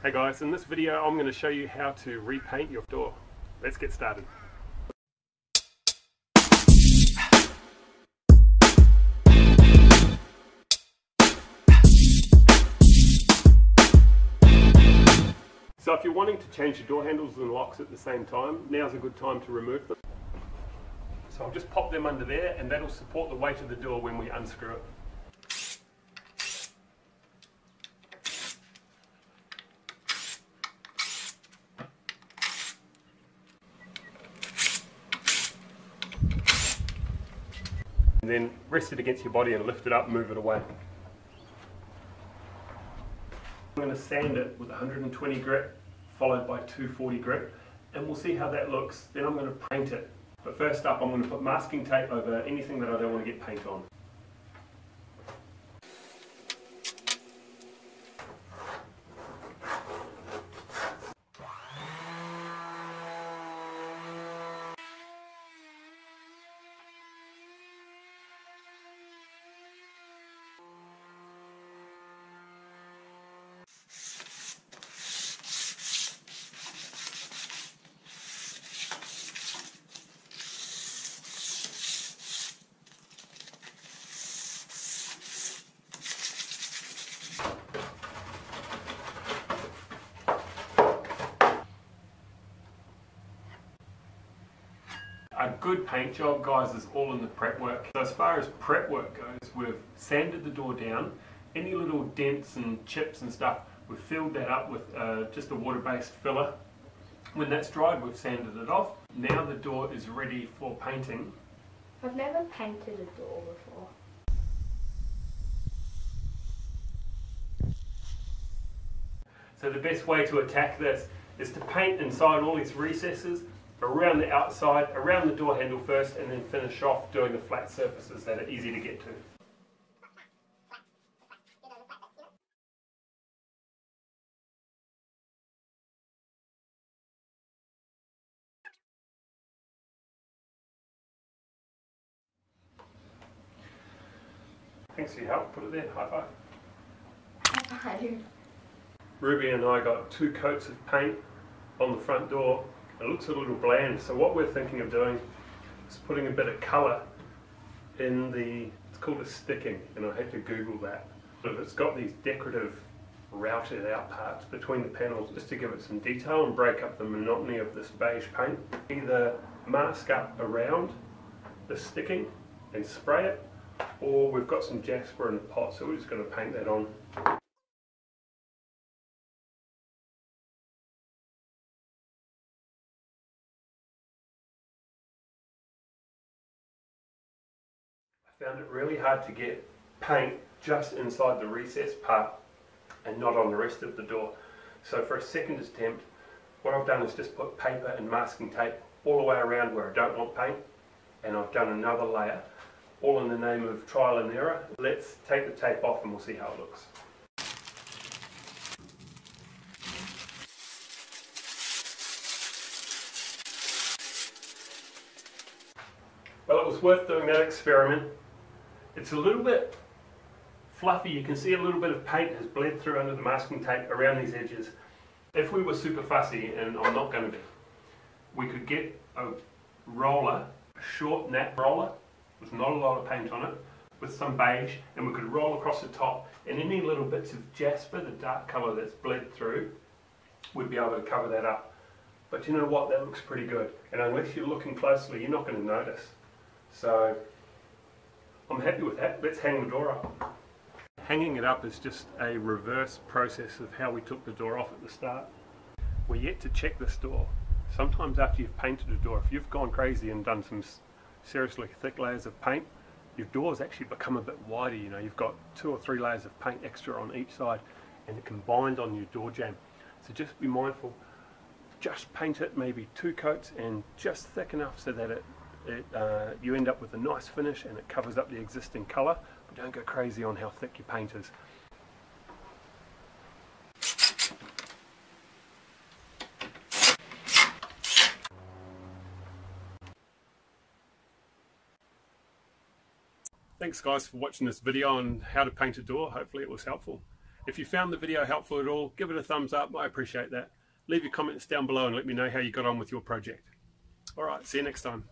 Hey guys, in this video I'm going to show you how to repaint your door. Let's get started. So if you're wanting to change your door handles and locks at the same time, now's a good time to remove them. So I'll just pop them under there and that'll support the weight of the door when we unscrew it. And then rest it against your body and lift it up and move it away. I'm going to sand it with 120 grit followed by 240 grit and we'll see how that looks. Then I'm going to paint it. But first up I'm going to put masking tape over anything that I don't want to get paint on. A good paint job, guys, is all in the prep work. So as far as prep work goes, we've sanded the door down. Any little dents and chips and stuff, we've filled that up with just a water-based filler. When that's dried, we've sanded it off. Now the door is ready for painting. I've never painted a door before. So the best way to attack this is to paint inside all these recesses, around the outside, around the door handle first, and then finish off doing the flat surfaces that are easy to get to. Thanks for your help. Put it there. High five. High five. Ruby and I got 2 coats of paint on the front door. It looks a little bland, so what we're thinking of doing is putting a bit of colour in it's called a sticking, and I had to Google that. But it's got these decorative routed out parts between the panels just to give it some detail and break up the monotony of this beige paint. Either mask up around the sticking and spray it, or we've got some Jasper in the pot, so we're just going to paint that on. I found it really hard to get paint just inside the recess part and not on the rest of the door. So for a second attempt, what I've done is just put paper and masking tape all the way around where I don't want paint, and I've done another layer, all in the name of trial and error. Let's take the tape off and we'll see how it looks. Well, it was worth doing that experiment. It's a little bit fluffy. You can see a little bit of paint has bled through under the masking tape around these edges. If we were super fussy, and I'm not going to be, we could get a roller, a short nap roller with not a lot of paint on it, with some beige, and we could roll across the top, and any little bits of Jasper, the dark colour that's bled through, we'd be able to cover that up. But you know what, that looks pretty good, and unless you're looking closely, you're not going to notice. So I'm happy with that. Let's hang the door up. Hanging it up is just a reverse process of how we took the door off at the start. We're yet to check this door. Sometimes after you've painted a door, if you've gone crazy and done some seriously thick layers of paint, your doors actually become a bit wider. You know, you've got 2 or 3 layers of paint extra on each side and it can bind on your door jamb. So just be mindful. Just paint it maybe 2 coats and just thick enough so that you end up with a nice finish and it covers up the existing colour, but don't go crazy on how thick your paint is. Thanks guys for watching this video on how to paint a door. Hopefully it was helpful. If you found the video helpful at all, give it a thumbs up. I appreciate that. Leave your comments down below and let me know how you got on with your project. All right, see you next time.